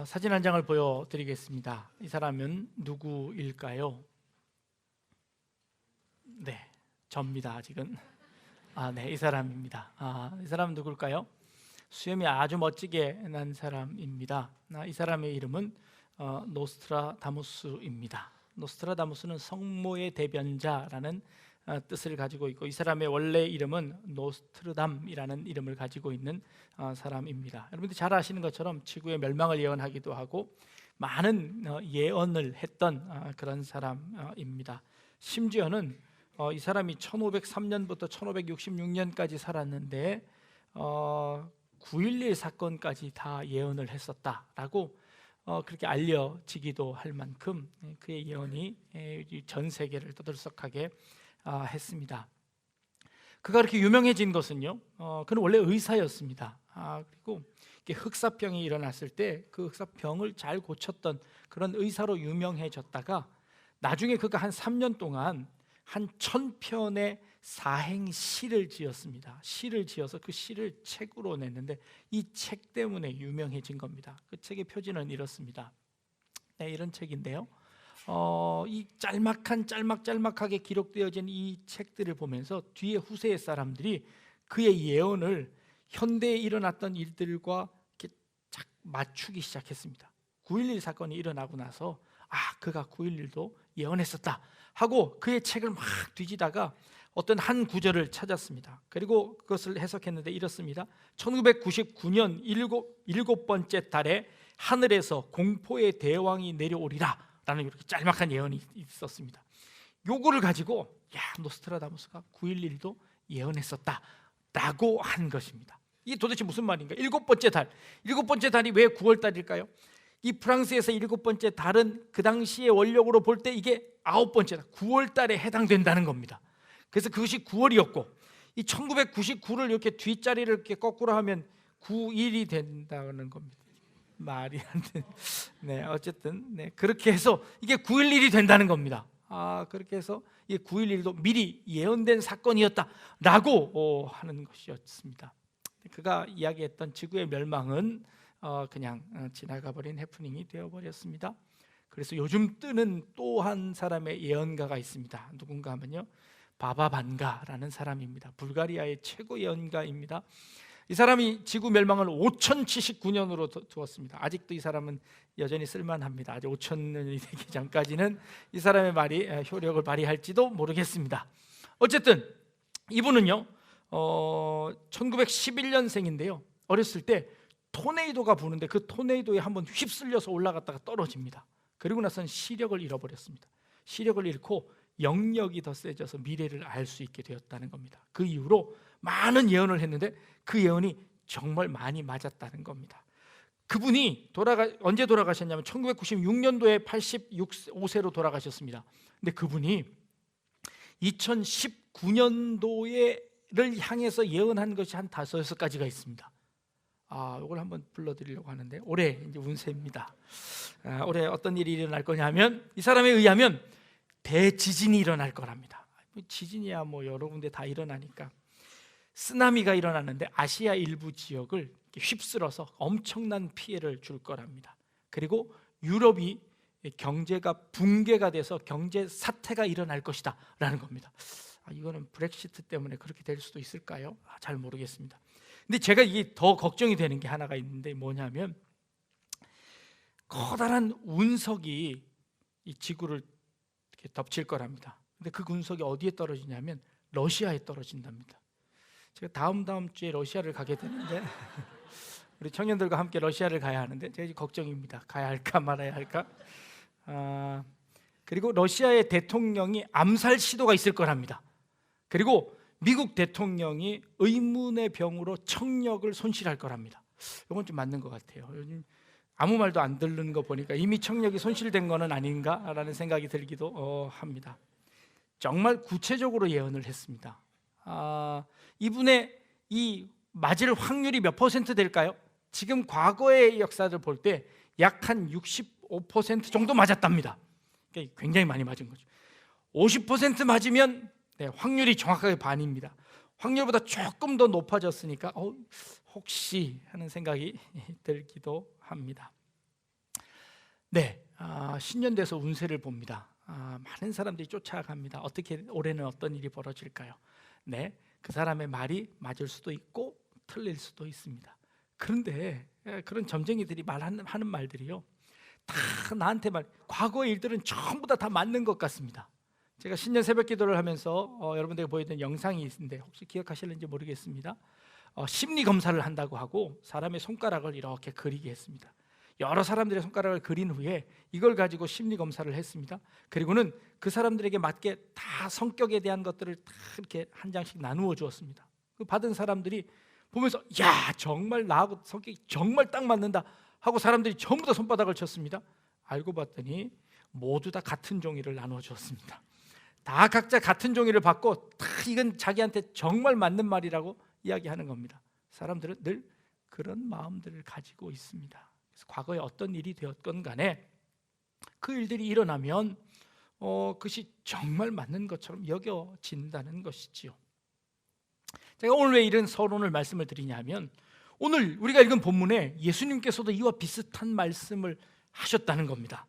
사진 한 장을 보여드리겠습니다. 이 사람은 누구일까요? 네, 접니다. 아직은. 네, 이 사람입니다. 이 사람은 누굴까요? 수염이 아주 멋지게 난 사람입니다. 이 사람의 이름은 노스트라다무스입니다. 노스트라다무스는 성모의 대변자라는 뜻을 가지고 있고, 이 사람의 원래 이름은 노스트르담이라는 이름을 가지고 있는 사람입니다. 여러분들 잘 아시는 것처럼 지구의 멸망을 예언하기도 하고 많은 예언을 했던 그런 사람입니다. 심지어는 이 사람이 1503년부터 1566년까지 살았는데 9.11 사건까지 다 예언을 했었다라고 그렇게 알려지기도 할 만큼 그의 예언이 전 세계를 떠들썩하게 했습니다. 그가 그렇게 유명해진 것은요, 그는 원래 의사였습니다. 그리고 흑사병이 일어났을 때 그 흑사병을 잘 고쳤던 그런 의사로 유명해졌다가 나중에 그가 한 3년 동안 한 1000편의 사행시를 지었습니다. 시를 지어서 그 시를 책으로 냈는데 이 책 때문에 유명해진 겁니다. 그 책의 표지는 이렇습니다. 네, 이런 책인데요, 이 짤막하게 기록되어진 이 책들을 보면서 뒤에 후세의 사람들이 그의 예언을 현대에 일어났던 일들과 이렇게 쫙 맞추기 시작했습니다. 9.11 사건이 일어나고 나서 그가 9.11도 예언했었다 하고 그의 책을 막 뒤지다가 어떤 한 구절을 찾았습니다. 그리고 그것을 해석했는데 이렇습니다. 1999년 일곱 번째 달에 하늘에서 공포의 대왕이 내려오리라 라는 이렇게 짤막한 예언이 있었습니다. 요거를 가지고 노스트라다무스가 9.11도 예언했었다 라고 한 것입니다. 이게 도대체 무슨 말인가? 일곱 번째 달이 왜 9월 달일까요? 이 프랑스에서 일곱 번째 달은 그 당시의 원력으로 볼 때 이게 9번째 달, 9월 달에 해당된다는 겁니다. 그래서 그것이 9월이었고 이 1999를 이렇게 뒷자리를 이렇게 거꾸로 하면 9일이 된다는 겁니다. 말이 안 돼. 네, 어쨌든 그렇게 해서 이게 9.11이 된다는 겁니다. 그렇게 해서 이 9.11도 미리 예언된 사건이었다라고 하는 것이었습니다. 그가 이야기했던 지구의 멸망은 그냥 지나가 버린 해프닝이 되어버렸습니다. 그래서 요즘 뜨는 또 한 사람의 예언가가 있습니다. 누군가 하면요, 바바반가라는 사람입니다. 불가리아의 최고 예언가입니다. 이 사람이 지구 멸망을 5079년으로 두었습니다. 아직도 이 사람은 여전히 쓸만합니다. 아직 5000년이 되기 전까지는 이 사람의 말이 효력을 발휘할지도 모르겠습니다. 어쨌든 이분은요 1911년생인데요 어렸을 때 토네이도가 부는데 그 토네이도에 한번 휩쓸려서 올라갔다가 떨어집니다. 그리고 나서는 시력을 잃어버렸습니다. 시력을 잃고 영역이 더 세져서 미래를 알 수 있게 되었다는 겁니다. 그 이후로 많은 예언을 했는데 그 예언이 정말 많이 맞았다는 겁니다. 그분이 언제 돌아가셨냐면 1996년도에 85세로 돌아가셨습니다. 근데 그분이 2019년도를 향해서 예언한 것이 한 5-6가지가 있습니다. 이걸 한번 불러드리려고 하는데 올해 이제 운세입니다. 올해 어떤 일이 일어날 거냐면 이 사람에 의하면 대지진이 일어날 거랍니다. 지진이야 뭐 여러 군데 다 일어나니까. 쓰나미가 일어나는데 아시아 일부 지역을 휩쓸어서 엄청난 피해를 줄 거랍니다. 그리고 유럽이 경제가 붕괴가 돼서 경제 사태가 일어날 것이다 라는 겁니다. 이거는 브렉시트 때문에 그렇게 될 수도 있을까요? 잘 모르겠습니다. 근데 제가 이게 더 걱정이 되는 게 하나가 있는데 뭐냐면 커다란 운석이 이 지구를 이렇게 덮칠 거랍니다. 근데 그 운석이 어디에 떨어지냐면 러시아에 떨어진답니다. 제가 다음 주에 러시아를 가게 되는데 우리 청년들과 함께 러시아를 가야 하는데 제가 걱정입니다. 가야 할까 말아야 할까. 그리고 러시아의 대통령이 암살 시도가 있을 거랍니다. 그리고 미국 대통령이 의문의 병으로 청력을 손실할 거랍니다. 이건 좀 맞는 것 같아요. 요즘 아무 말도 안 듣는 거 보니까 이미 청력이 손실된 거는 아닌가라는 생각이 들기도 합니다. 정말 구체적으로 예언을 했습니다. 이분의 이 맞을 확률이 몇 퍼센트 될까요? 지금 과거의 역사를 볼 때 약 한 65% 정도 맞았답니다. 그러니까 굉장히 많이 맞은 거죠. 50% 맞으면 확률이 정확하게 반입니다. 확률보다 조금 더 높아졌으니까 혹시 하는 생각이 들기도 합니다. 네, 신년돼서 운세를 봅니다. 많은 사람들이 쫓아갑니다. 어떻게 올해는 어떤 일이 벌어질까요? 네, 그 사람의 말이 맞을 수도 있고 틀릴 수도 있습니다. 그런데 그런 점쟁이들이 하는 말들이요, 다 나한테 과거의 일들은 전부 다 맞는 것 같습니다. 제가 신년 새벽 기도를 하면서 여러분들에게 보여드린 영상이 있는데 혹시 기억하실는지 모르겠습니다. 심리 검사를 한다고 하고 사람의 손가락을 이렇게 그리게 했습니다. 여러 사람들의 손가락을 그린 후에 이걸 가지고 심리 검사를 했습니다. 그리고는 그 사람들에게 맞게 다 성격에 대한 것들을 다 이렇게 한 장씩 나누어 주었습니다. 그 받은 사람들이 보면서 야, 정말 나하고 성격이 정말 딱 맞는다 하고 사람들이 전부 다 손바닥을 쳤습니다. 알고 봤더니 모두 다 같은 종이를 나누어 주었습니다. 다 각자 같은 종이를 받고 다 이건 자기한테 정말 맞는 말이라고 이야기하는 겁니다. 사람들은 늘 그런 마음들을 가지고 있습니다. 그래서 과거에 어떤 일이 되었건 간에 그 일들이 일어나면 그것이 정말 맞는 것처럼 여겨진다는 것이지요. 제가 오늘 왜 이런 서론을 말씀을 드리냐면, 오늘 우리가 읽은 본문에 예수님께서도 이와 비슷한 말씀을 하셨다는 겁니다.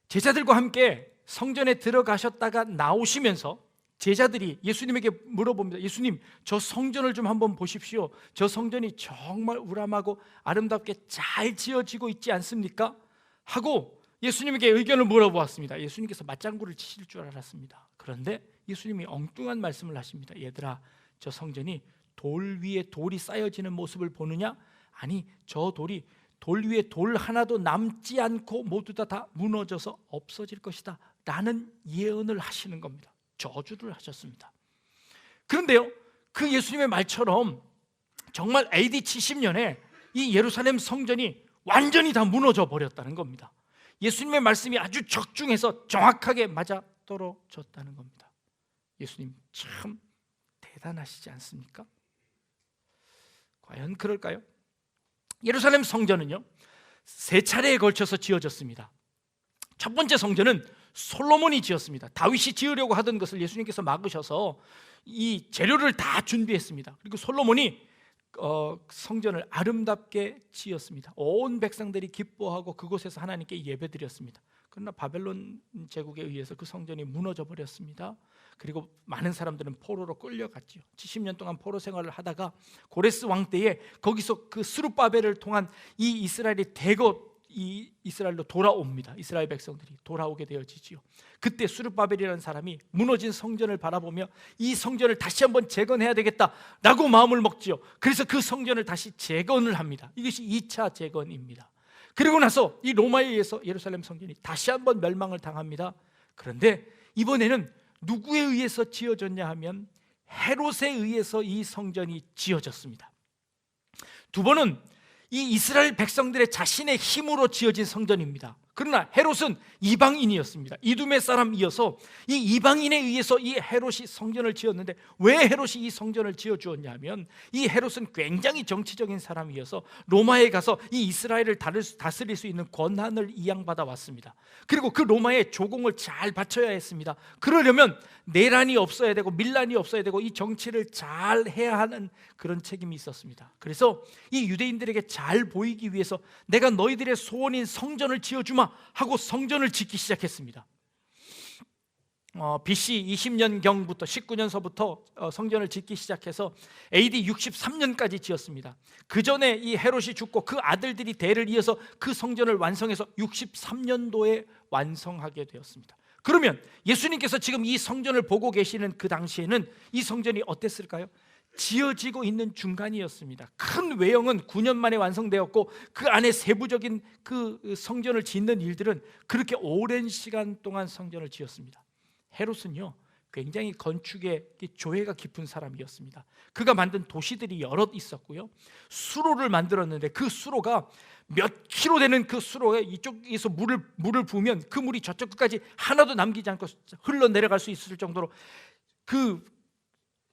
제자들과 함께 성전에 들어가셨다가 나오시면서 제자들이 예수님에게 물어봅니다. 예수님, 저 성전을 좀 한번 보십시오. 저 성전이 정말 우람하고 아름답게 잘 지어지고 있지 않습니까? 하고 예수님에게 의견을 물어보았습니다. 예수님께서 맞장구를 치실 줄 알았습니다. 그런데 예수님이 엉뚱한 말씀을 하십니다. 얘들아, 저 성전이 돌 위에 돌이 쌓여지는 모습을 보느냐? 아니, 저 돌이 돌 위에 돌 하나도 남지 않고 모두 다 무너져서 없어질 것이다 라는 예언을 하시는 겁니다. 저주를 하셨습니다. 그런데요, 그 예수님의 말처럼 정말 AD 70년에 이 예루살렘 성전이 완전히 다 무너져 버렸다는 겁니다. 예수님의 말씀이 아주 적중해서 정확하게 맞아 떨어졌다는 겁니다. 예수님 참 대단하시지 않습니까? 과연 그럴까요? 예루살렘 성전은요, 세 차례에 걸쳐서 지어졌습니다. 첫 번째 성전은 솔로몬이 지었습니다. 다윗이 지으려고 하던 것을 예수님께서 막으셔서 이 재료를 다 준비했습니다. 그리고 솔로몬이 성전을 아름답게 지었습니다. 온 백성들이 기뻐하고 그곳에서 하나님께 예배드렸습니다. 그러나 바벨론 제국에 의해서 그 성전이 무너져 버렸습니다. 그리고 많은 사람들은 포로로 끌려갔죠. 70년 동안 포로 생활을 하다가 고레스 왕 때에 거기서 그 스룹바벨을 통한 이 이스라엘이 대거 이 이스라엘로 돌아옵니다. 이스라엘 백성들이 돌아오게 되어지지요. 그때 스룹바벨이라는 사람이 무너진 성전을 바라보며 이 성전을 다시 한번 재건해야 되겠다라고 마음을 먹지요. 그래서 그 성전을 다시 재건을 합니다. 이것이 2차 재건입니다. 그리고 나서 이 로마에 의해서 예루살렘 성전이 다시 한번 멸망을 당합니다. 그런데 이번에는 누구에 의해서 지어졌냐 하면 헤롯에 의해서 이 성전이 지어졌습니다. 두 번은 이 이스라엘 백성들의 자신의 힘으로 지어진 성전입니다. 그러나 헤롯은 이방인이었습니다. 이두메 사람이어서 이 이방인에 의해서 이 헤롯이 성전을 지었는데, 왜 헤롯이 이 성전을 지어주었냐 하면 이 헤롯은 굉장히 정치적인 사람이어서 로마에 가서 이 이스라엘을 다스릴 수 있는 권한을 이양받아 왔습니다. 그리고 그 로마의 조공을 잘 바쳐야 했습니다. 그러려면 내란이 없어야 되고 밀란이 없어야 되고 이 정치를 잘 해야 하는 그런 책임이 있었습니다. 그래서 이 유대인들에게 잘 보이기 위해서 내가 너희들의 소원인 성전을 지어주마 하고 성전을 짓기 시작했습니다. BC 20년경부터 19년서부터 성전을 짓기 시작해서 AD 63년까지 지었습니다. 그 전에 이 헤롯이 죽고 그 아들들이 대를 이어서 그 성전을 완성해서 63년도에 완성하게 되었습니다. 그러면 예수님께서 지금 이 성전을 보고 계시는 그 당시에는 이 성전이 어땠을까요? 지어지고 있는 중간이었습니다. 큰 외형은 9년 만에 완성되었고 그 안에 세부적인 그 성전을 짓는 일들은 그렇게 오랜 시간 동안 성전을 지었습니다. 헤롯은요, 굉장히 건축에 조예가 깊은 사람이었습니다. 그가 만든 도시들이 여럿 있었고요, 수로를 만들었는데 그 수로가 몇 킬로 되는 그 수로에 이쪽에서 물을 부으면 그 물이 저쪽 끝까지 하나도 남기지 않고 흘러내려갈 수 있을 정도로 그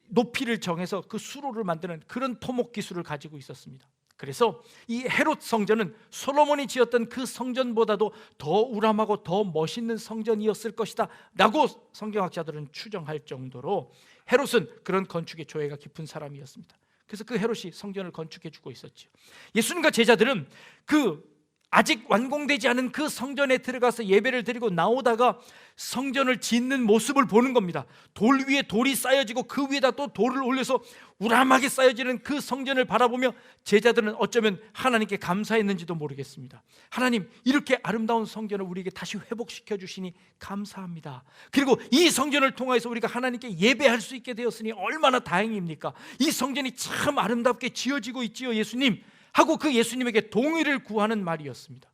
높이를 정해서 그 수로를 만드는 그런 토목 기술을 가지고 있었습니다. 그래서 이 헤롯 성전은 솔로몬이 지었던 그 성전보다도 더 우람하고 더 멋있는 성전이었을 것이다 라고 성경학자들은 추정할 정도로 헤롯은 그런 건축의 조예가 깊은 사람이었습니다. 그래서 그 헤롯이 성전을 건축해 주고 있었죠. 예수님과 제자들은 그 아직 완공되지 않은 그 성전에 들어가서 예배를 드리고 나오다가 성전을 짓는 모습을 보는 겁니다. 돌 위에 돌이 쌓여지고 그 위에다 또 돌을 올려서 우람하게 쌓여지는 그 성전을 바라보며 제자들은 어쩌면 하나님께 감사했는지도 모르겠습니다. 하나님, 이렇게 아름다운 성전을 우리에게 다시 회복시켜 주시니 감사합니다. 그리고 이 성전을 통해서 우리가 하나님께 예배할 수 있게 되었으니 얼마나 다행입니까? 이 성전이 참 아름답게 지어지고 있지요, 예수님 하고 그 예수님에게 동의를 구하는 말이었습니다.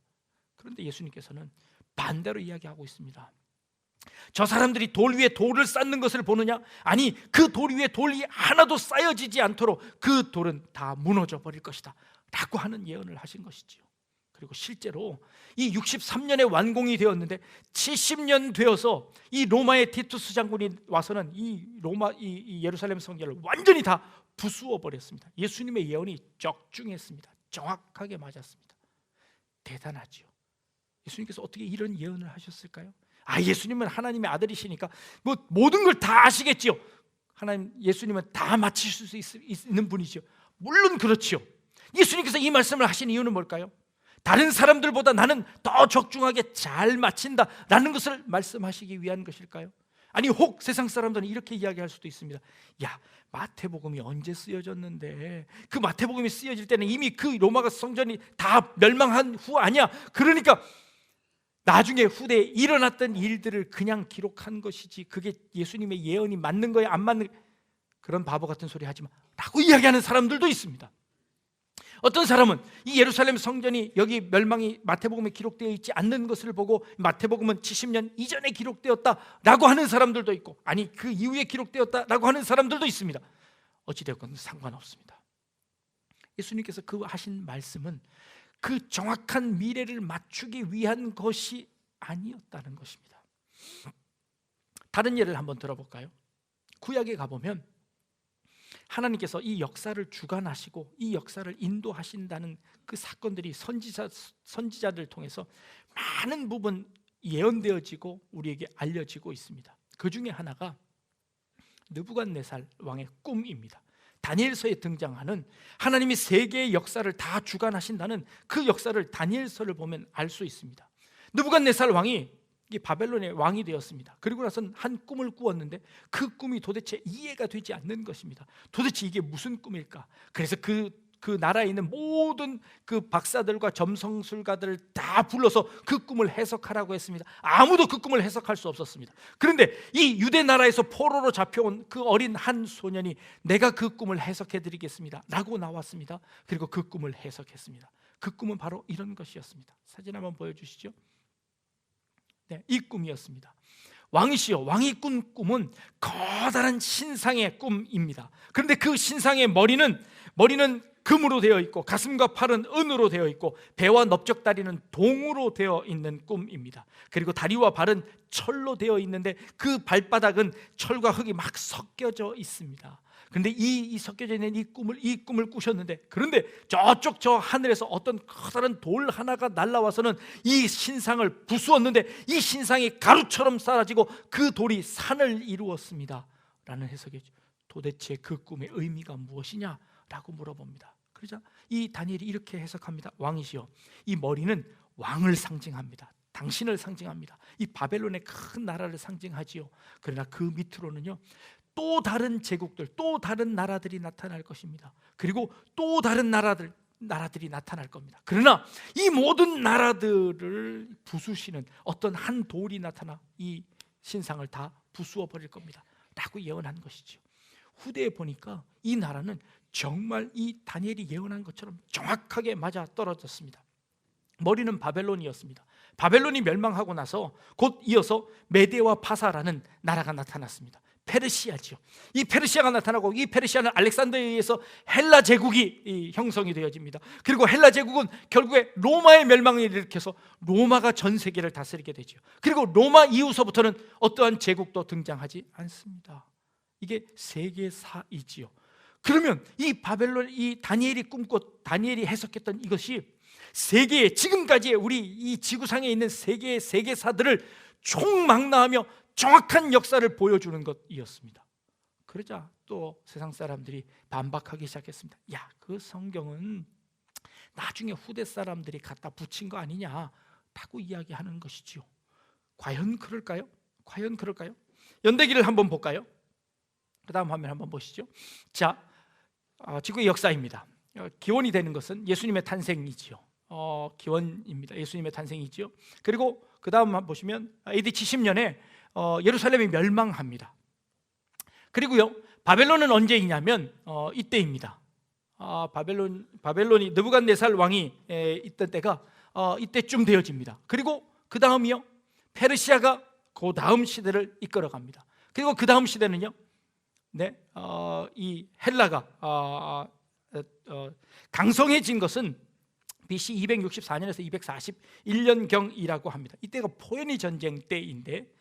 그런데 예수님께서는 반대로 이야기하고 있습니다. 저 사람들이 돌 위에 돌을 쌓는 것을 보느냐? 아니, 그 돌 위에 돌이 하나도 쌓여지지 않도록 그 돌은 다 무너져 버릴 것이다 라고 하는 예언을 하신 것이지요. 그리고 실제로 이 63년에 완공이 되었는데 70년 되어서 이 로마의 티투스 장군이 와서는 이 예루살렘 성전을 완전히 다 부수어 버렸습니다. 예수님의 예언이 적중했습니다. 정확하게 맞았습니다. 대단하지요. 예수님께서 어떻게 이런 예언을 하셨을까요? 예수님은 하나님의 아들이시니까 뭐 모든 걸 다 아시겠지요. 예수님은 다 맞추실 수 있는 분이죠. 물론 그렇지요. 예수님께서 이 말씀을 하신 이유는 뭘까요? 다른 사람들보다 나는 더 적중하게 잘 맞힌다 라는 것을 말씀하시기 위한 것일까요? 아니, 혹 세상 사람들은 이렇게 이야기할 수도 있습니다. 야, 마태복음이 언제 쓰여졌는데, 그 마태복음이 쓰여질 때는 이미 그 로마 성전이 다 멸망한 후 아니야? 그러니까 나중에 후대에 일어났던 일들을 그냥 기록한 것이지 그게 예수님의 예언이 맞는 거야 안 맞는 거야? 그런 바보 같은 소리 하지 마 라고 이야기하는 사람들도 있습니다. 어떤 사람은 이 예루살렘 성전이 여기 멸망이 마태복음에 기록되어 있지 않는 것을 보고 마태복음은 70년 이전에 기록되었다라고 하는 사람들도 있고, 아니 그 이후에 기록되었다라고 하는 사람들도 있습니다. 어찌되었건 상관없습니다. 예수님께서 그 하신 말씀은 그 정확한 미래를 맞추기 위한 것이 아니었다는 것입니다. 다른 예를 한번 들어볼까요? 구약에 가보면 하나님께서 이 역사를 주관하시고 이 역사를 인도하신다는 그 사건들이 선지자들 통해서 많은 부분 예언되어지고 우리에게 알려지고 있습니다. 그 중에 하나가 느부갓네살 왕의 꿈입니다. 다니엘서에 등장하는 하나님이 세계의 역사를 다 주관하신다는 그 역사를 다니엘서를 보면 알 수 있습니다. 느부갓네살 왕이 바벨론의 왕이 되었습니다. 그리고 나서는 한 꿈을 꾸었는데 그 꿈이 도대체 이해가 되지 않는 것입니다. 도대체 이게 무슨 꿈일까? 그래서 그 나라에 있는 모든 그 박사들과 점성술가들을 다 불러서 그 꿈을 해석하라고 했습니다. 아무도 그 꿈을 해석할 수 없었습니다. 그런데 이 유대 나라에서 포로로 잡혀온 그 어린 한 소년이 내가 그 꿈을 해석해 드리겠습니다 라고 나왔습니다. 그리고 그 꿈을 해석했습니다. 그 꿈은 바로 이런 것이었습니다. 사진 한번 보여주시죠. 네, 이 꿈이었습니다. 왕이시여, 왕이 꾼 꿈은 커다란 신상의 꿈입니다. 그런데 그 신상의 머리는 금으로 되어 있고 가슴과 팔은 은으로 되어 있고 배와 넓적다리는 동으로 되어 있는 꿈입니다. 그리고 다리와 발은 철로 되어 있는데 그 발바닥은 철과 흙이 막 섞여져 있습니다. 그런데 이 섞여져 있는 이 꿈을 꾸셨는데, 그런데 저쪽 저 하늘에서 어떤 커다란 돌 하나가 날아와서는 이 신상을 부수었는데 이 신상이 가루처럼 사라지고 그 돌이 산을 이루었습니다 라는 해석이죠. 도대체 그 꿈의 의미가 무엇이냐 라고 물어봅니다. 그러자 이 다니엘이 이렇게 해석합니다. 왕이시여, 이 머리는 왕을 상징합니다. 당신을 상징합니다. 이 바벨론의 큰 나라를 상징하지요. 그러나 그 밑으로는요 또 다른 제국들, 또 다른 나라들이 나타날 것입니다. 그리고 또 다른 나라들이 나타날 겁니다. 그러나 이 모든 나라들을 부수시는 어떤 한 돌이 나타나 이 신상을 다 부수어 버릴 겁니다 라고 예언한 것이죠. 후대에 보니까 이 나라는 정말 이 다니엘이 예언한 것처럼 정확하게 맞아 떨어졌습니다. 머리는 바벨론이었습니다. 바벨론이 멸망하고 나서 곧 이어서 메데와 파사라는 나라가 나타났습니다. 페르시아죠. 이 페르시아가 나타나고 이 페르시아는 알렉산더에 의해서 헬라 제국이 형성이 되어집니다. 그리고 헬라 제국은 결국에 로마의 멸망을 일으켜서 로마가 전 세계를 다스리게 되죠. 그리고 로마 이후서부터는 어떠한 제국도 등장하지 않습니다. 이게 세계사이지요. 그러면 이 바벨론, 이 다니엘이 꿈꿨, 다니엘이 해석했던 이것이 세계의 지금까지의 우리 이 지구상에 있는 세계의 세계사들을 총망라하며 정확한 역사를 보여주는 것이었습니다. 그러자 또 세상 사람들이 반박하기 시작했습니다. 야, 그 성경은 나중에 후대 사람들이 갖다 붙인 거 아니냐라고 이야기하는 것이지요. 과연 그럴까요? 과연 그럴까요? 연대기를 한번 볼까요? 그 다음 화면 한번 보시죠. 자, 지구의 역사입니다. 기원이 되는 것은 예수님의 탄생이지요. 기원입니다. 예수님의 탄생이지요. 그리고 그 다음 한번 보시면 AD 70년에 예루살렘이 멸망합니다. 그리고요, 바벨론은 언제이냐면 이때입니다. 바벨론이 느부갓네살 왕이 있던 때가 이때쯤 되어집니다. 그리고 그 다음이요, 페르시아가 그 다음 시대를 이끌어갑니다. 그리고 그 다음 시대는요, 이 헬라가 강성해진 것은 BC 264년에서 241년경이라고 합니다. 이때가 포에니 전쟁 때인데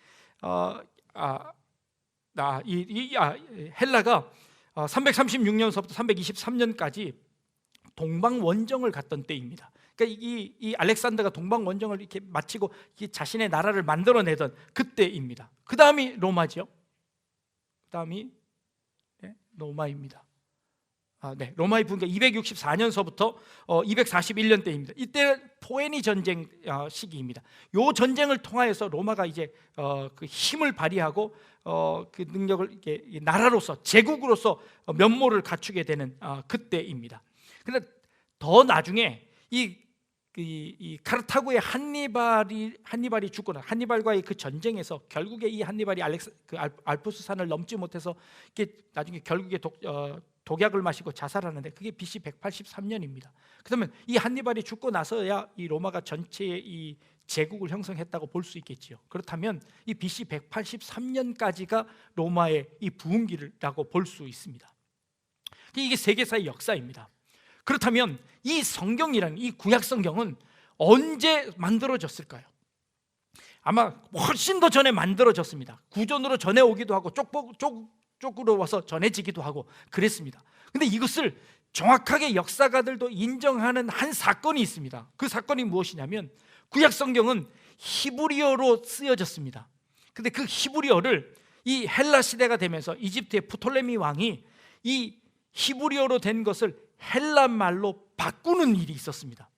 헬라가 336년서부터 323년까지 동방원정을 갔던 때입니다. 그러니까 이 알렉산더가 동방원정을 이렇게 마치고 자신의 나라를 만들어내던 그때입니다. 그 다음이 로마죠. 그 다음이 로마입니다. 로마의 붕괴 264년서부터 241년 때입니다. 이때 포에니 전쟁 시기입니다. 이 전쟁을 통하여서 로마가 이제 그 힘을 발휘하고 그 능력을 이렇게 나라로서 제국으로서 면모를 갖추게 되는 그때입니다. 그런데 더 나중에 이 카르타고의 한니발이 죽거나 한니발과의 그 전쟁에서 결국에 이 한니발이 알프스 산을 넘지 못해서 이게 나중에 결국에 독약을 마시고 자살하는데 그게 BC 183년입니다. 그러면 이 한니발이 죽고 나서야 이 로마가 전체의 이 제국을 형성했다고 볼 수 있겠지요. 그렇다면 이 BC 183년까지가 로마의 이 부흥기라고 볼 수 있습니다. 이게 세계사의 역사입니다. 그렇다면 이 성경이라는 이 구약 성경은 언제 만들어졌을까요? 아마 훨씬 더 전에 만들어졌습니다. 구전으로 전해오기도 하고 쪽으로 와서 전해지기도 하고 그랬습니다. 근데 이것을 정확하게 역사가들도 인정하는 한 사건이 있습니다. 그 사건이 무엇이냐면 구약 성경은 히브리어로 쓰여졌습니다. 근데 그 히브리어를 이 헬라 시대가 되면서 이집트의 프톨레미 왕이 이 히브리어로 된 것을 헬라 말로 바꾸는 일이 있었습니다.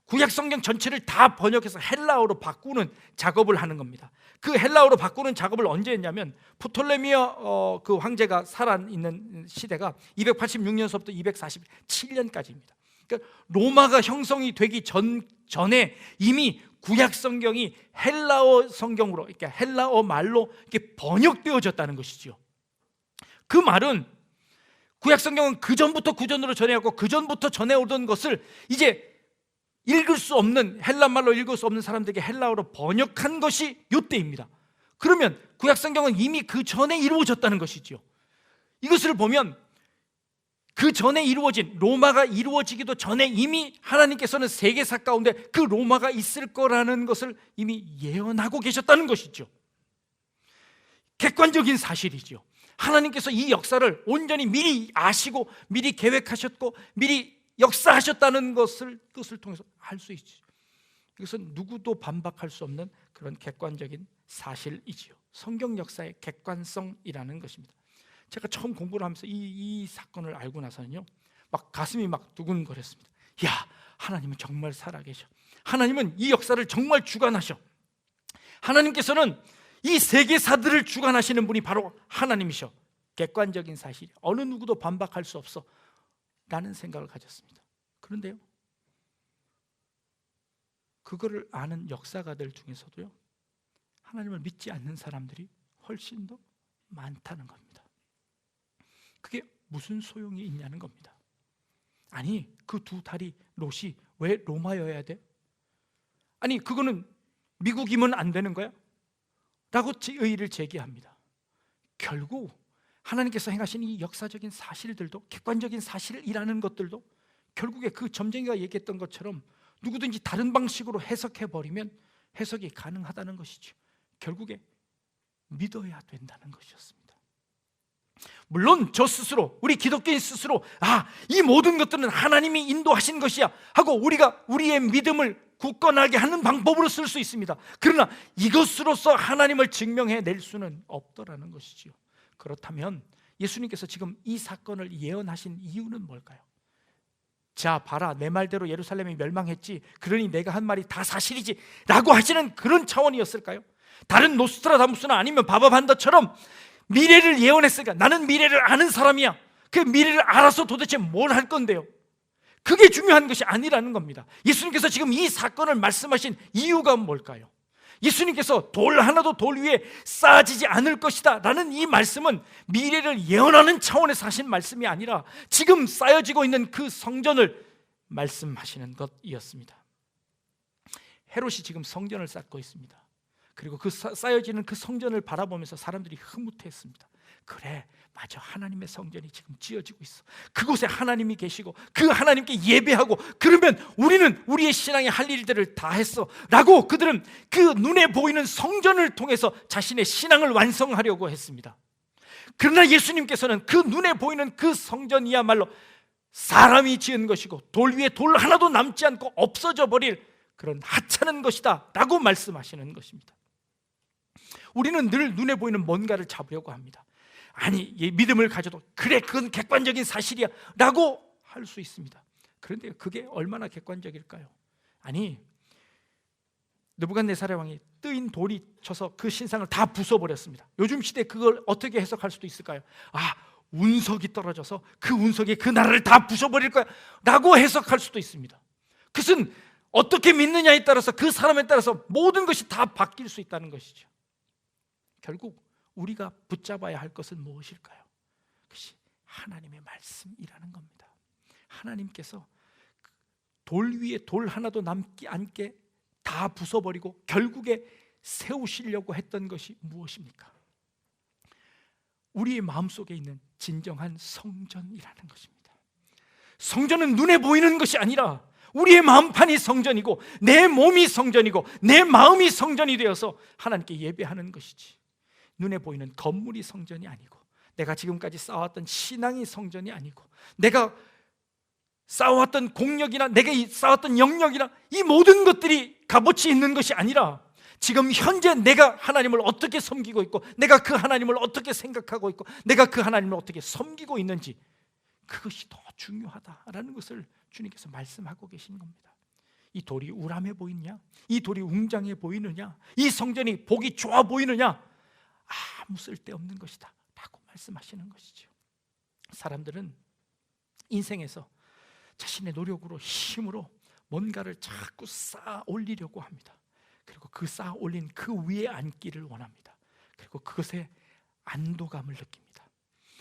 구약 성경 전체를 다 번역해서 헬라어로 바꾸는 작업을 하는 겁니다. 그 헬라어로 바꾸는 작업을 언제 했냐면 프톨레미어 그 황제가 살아있는 시대가 286년서부터 247년까지입니다. 그러니까 로마가 형성이 되기 전에 이미 구약 성경이 헬라어 성경으로, 그러니까 헬라어 말로 이렇게 번역되어졌다는 것이지요. 그 말은 구약 성경은 그 전부터 구전으로 전해왔고 그 전부터 전해오던 것을 이제 읽을 수 없는, 헬라 말로 읽을 수 없는 사람들에게 헬라어로 번역한 것이 이때입니다. 그러면 구약 성경은 이미 그 전에 이루어졌다는 것이죠. 이것을 보면 그 전에 이루어진, 로마가 이루어지기도 전에 이미 하나님께서는 세계사 가운데 그 로마가 있을 거라는 것을 이미 예언하고 계셨다는 것이죠. 객관적인 사실이죠. 하나님께서 이 역사를 온전히 미리 아시고 미리 계획하셨고 미리 역사하셨다는 것을 통해서 알 수 있죠. 이것은 누구도 반박할 수 없는 그런 객관적인 사실이지요. 성경 역사의 객관성이라는 것입니다. 제가 처음 공부를 하면서 이 사건을 알고 나서는요, 막 가슴이 막 두근거렸습니다. 야, 하나님은 정말 살아계셔. 하나님은 이 역사를 정말 주관하셔. 하나님께서는 이 세계사들을 주관하시는 분이 바로 하나님이셔. 객관적인 사실, 어느 누구도 반박할 수 없어 라는 생각을 가졌습니다. 그런데요, 그거를 아는 역사가들 중에서도요, 하나님을 믿지 않는 사람들이 훨씬 더 많다는 겁니다. 그게 무슨 소용이 있냐는 겁니다. 아니, 그 두 다리 롯이 왜 로마여야 돼? 아니, 그거는 미국이면 안 되는 거야? 라고 의의를 제기합니다. 결국 하나님께서 행하신 이 역사적인 사실들도, 객관적인 사실이라는 것들도 결국에 그 점쟁이가 얘기했던 것처럼 누구든지 다른 방식으로 해석해버리면 해석이 가능하다는 것이죠. 결국에 믿어야 된다는 것이었습니다. 물론 저 스스로, 우리 기독교인 스스로 이 모든 것들은 하나님이 인도하신 것이야 하고 우리가 우리의 믿음을 굳건하게 하는 방법으로 쓸 수 있습니다. 그러나 이것으로서 하나님을 증명해낼 수는 없더라는 것이지요. 그렇다면 예수님께서 지금 이 사건을 예언하신 이유는 뭘까요? 자 봐라, 내 말대로 예루살렘이 멸망했지, 그러니 내가 한 말이 다 사실이지 라고 하시는 그런 차원이었을까요? 다른 노스트라다무스나 아니면 바바반다처럼 미래를 예언했으니까 나는 미래를 아는 사람이야, 그 미래를 알아서 도대체 뭘 할 건데요? 그게 중요한 것이 아니라는 겁니다. 예수님께서 지금 이 사건을 말씀하신 이유가 뭘까요? 예수님께서 돌 하나도 돌 위에 쌓아지지 않을 것이다 라는 이 말씀은 미래를 예언하는 차원에서 하신 말씀이 아니라 지금 쌓여지고 있는 그 성전을 말씀하시는 것이었습니다. 헤롯이 지금 성전을 쌓고 있습니다. 그리고 그 쌓여지는 그 성전을 바라보면서 사람들이 흐뭇해했습니다. 그래, 맞아, 하나님의 성전이 지금 지어지고 있어. 그곳에 하나님이 계시고 그 하나님께 예배하고 그러면 우리는 우리의 신앙의 할 일들을 다 했어 라고 그들은 그 눈에 보이는 성전을 통해서 자신의 신앙을 완성하려고 했습니다. 그러나 예수님께서는 그 눈에 보이는 그 성전이야말로 사람이 지은 것이고 돌 위에 돌 하나도 남지 않고 없어져 버릴 그런 하찮은 것이다 라고 말씀하시는 것입니다. 우리는 늘 눈에 보이는 뭔가를 잡으려고 합니다. 아니, 믿음을 가져도 그래, 그건 객관적인 사실이야 라고 할 수 있습니다. 그런데 그게 얼마나 객관적일까요? 아니, 느부갓네살 왕이 뜨인 돌이 쳐서 그 신상을 다 부숴버렸습니다. 요즘 시대에 그걸 어떻게 해석할 수도 있을까요? 아, 운석이 떨어져서 그 운석이 그 나라를 다 부숴버릴 거야 라고 해석할 수도 있습니다. 그것은 어떻게 믿느냐에 따라서 그 사람에 따라서 모든 것이 다 바뀔 수 있다는 것이죠. 결국 우리가 붙잡아야 할 것은 무엇일까요? 그것이 하나님의 말씀이라는 겁니다. 하나님께서 돌 위에 돌 하나도 남지 않게 다 부숴버리고 결국에 세우시려고 했던 것이 무엇입니까? 우리의 마음속에 있는 진정한 성전이라는 것입니다. 성전은 눈에 보이는 것이 아니라 우리의 마음판이 성전이고 내 몸이 성전이고 내 마음이 성전이 되어서 하나님께 예배하는 것이지, 눈에 보이는 건물이 성전이 아니고 내가 지금까지 쌓아왔던 신앙이 성전이 아니고 내가 쌓아왔던 공력이나 내가 쌓아왔던 영역이나 이 모든 것들이 값어치 있는 것이 아니라 지금 현재 내가 하나님을 어떻게 섬기고 있고 내가 그 하나님을 어떻게 생각하고 있고 내가 그 하나님을 어떻게 섬기고 있는지, 그것이 더 중요하다라는 것을 주님께서 말씀하고 계신 겁니다. 이 돌이 우람해 보이느냐? 이 돌이 웅장해 보이느냐? 이 성전이 보기 좋아 보이느냐? 아무 쓸데없는 것이다 라고 말씀하시는 것이죠. 사람들은 인생에서 자신의 노력으로 힘으로 뭔가를 자꾸 쌓아 올리려고 합니다. 그리고 그 쌓아 올린 그 위에 앉기를 원합니다. 그리고 그것에 안도감을 느낍니다.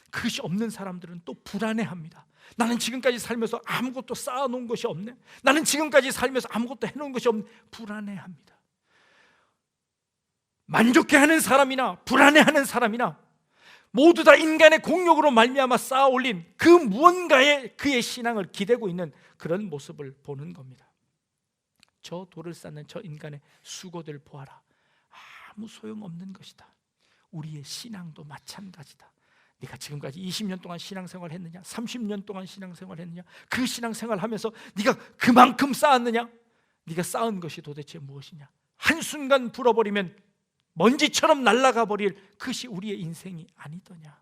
그것이 없는 사람들은 또 불안해합니다. 나는 지금까지 살면서 아무것도 쌓아놓은 것이 없네, 나는 지금까지 살면서 아무것도 해놓은 것이 없네, 불안해합니다. 만족해하는 사람이나 불안해하는 사람이나 모두 다 인간의 공력으로 말미암아 쌓아올린 그 무언가에 그의 신앙을 기대고 있는 그런 모습을 보는 겁니다. 저 돌을 쌓는 저 인간의 수고들 보아라, 아무 소용없는 것이다. 우리의 신앙도 마찬가지다. 네가 지금까지 20년 동안 신앙생활 했느냐, 30년 동안 신앙생활 했느냐, 그 신앙생활 하면서 네가 그만큼 쌓았느냐, 네가 쌓은 것이 도대체 무엇이냐, 한순간 불어버리면 먼지처럼 날아가 버릴 그것이 우리의 인생이 아니더냐.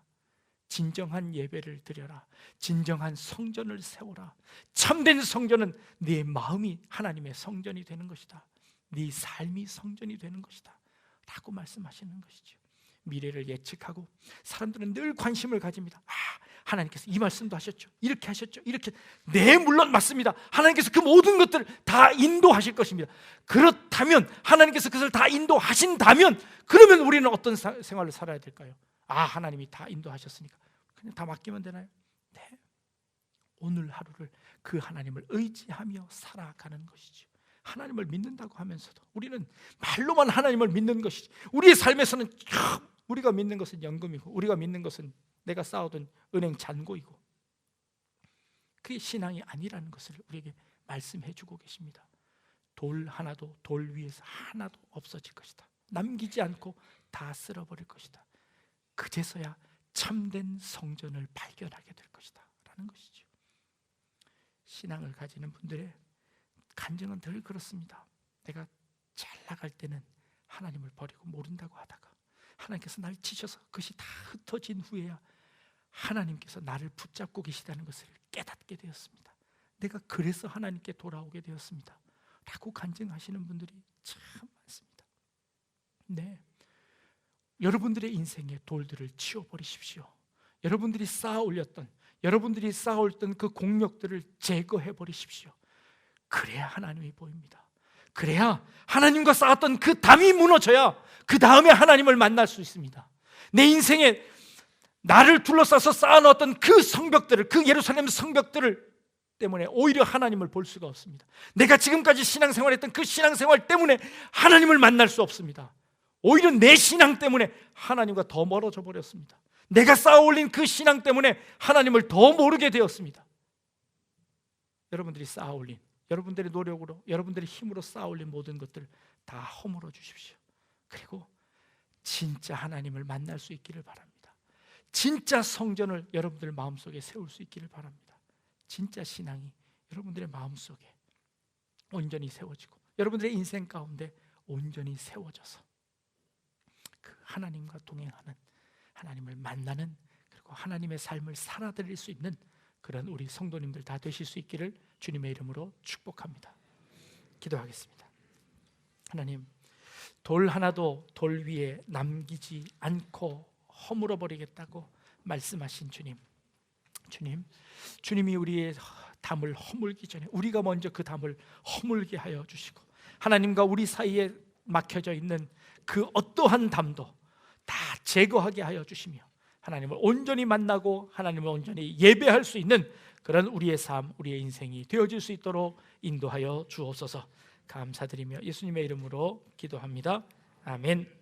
진정한 예배를 드려라. 진정한 성전을 세워라. 참된 성전은 네 마음이 하나님의 성전이 되는 것이다. 네 삶이 성전이 되는 것이다 라고 말씀하시는 것이죠. 미래를 예측하고 사람들은 늘 관심을 가집니다. 하나님께서 이 말씀도 하셨죠, 이렇게 하셨죠, 이렇게. 네, 물론 맞습니다. 하나님께서 그 모든 것들을 다 인도하실 것입니다. 그렇다면 하나님께서 그것을 다 인도하신다면 그러면 우리는 어떤 생활을 살아야 될까요? 하나님이 다 인도하셨으니까 그냥 다 맡기면 되나요? 네, 오늘 하루를 그 하나님을 의지하며 살아가는 것이죠. 하나님을 믿는다고 하면서도 우리는 말로만 하나님을 믿는 것이지, 우리의 삶에서는 우리가 믿는 것은 연금이고 우리가 믿는 것은 내가 쌓아둔 은행 잔고이고, 그게 신앙이 아니라는 것을 우리에게 말씀해 주고 계십니다. 돌 하나도 돌 위에서 하나도 없어질 것이다. 남기지 않고 다 쓸어버릴 것이다. 그제서야 참된 성전을 발견하게 될 것이다 라는 것이죠. 신앙을 가지는 분들의 간증은 늘 그렇습니다. 내가 잘 나갈 때는 하나님을 버리고 모른다고 하다가 하나님께서 날 치셔서 그것이 다 흩어진 후에야 하나님께서 나를 붙잡고 계시다는 것을 깨닫게 되었습니다. 내가 그래서 하나님께 돌아오게 되었습니다 라고 간증하시는 분들이 참 많습니다. 네, 여러분들의 인생의 돌들을 치워버리십시오. 여러분들이 쌓아 올렸던 그 공력들을 제거해 버리십시오. 그래야 하나님이 보입니다. 그래야 하나님과 쌓았던 그 담이 무너져야 그 다음에 하나님을 만날 수 있습니다. 내 인생에 나를 둘러싸서 쌓아놓았던 그 성벽들을, 그 예루살렘 성벽들을 때문에 오히려 하나님을 볼 수가 없습니다. 내가 지금까지 신앙생활했던 그 신앙생활 때문에 하나님을 만날 수 없습니다. 오히려 내 신앙 때문에 하나님과 더 멀어져 버렸습니다. 내가 쌓아올린 그 신앙 때문에 하나님을 더 모르게 되었습니다. 여러분들이 쌓아올린, 여러분들의 노력으로, 여러분들의 힘으로 쌓아올린 모든 것들 다 허물어 주십시오. 그리고 진짜 하나님을 만날 수 있기를 바랍니다. 진짜 성전을 여러분들 마음속에 세울 수 있기를 바랍니다. 진짜 신앙이 여러분들의 마음속에 온전히 세워지고 여러분들의 인생 가운데 온전히 세워져서 그 하나님과 동행하는, 하나님을 만나는, 그리고 하나님의 삶을 살아드릴 수 있는 그런 우리 성도님들 다 되실 수 있기를 주님의 이름으로 축복합니다. 기도하겠습니다. 하나님, 돌 하나도 돌 위에 남기지 않고 허물어 버리겠다고 말씀하신 주님이 우리의 담을 허물기 전에 우리가 먼저 그 담을 허물게 하여 주시고, 하나님과 우리 사이에 막혀져 있는 그 어떠한 담도 다 제거하게 하여 주시며, 하나님을 온전히 만나고 하나님을 온전히 예배할 수 있는 그런 우리의 삶, 우리의 인생이 되어질 수 있도록 인도하여 주옵소서. 감사드리며 예수님의 이름으로 기도합니다. 아멘.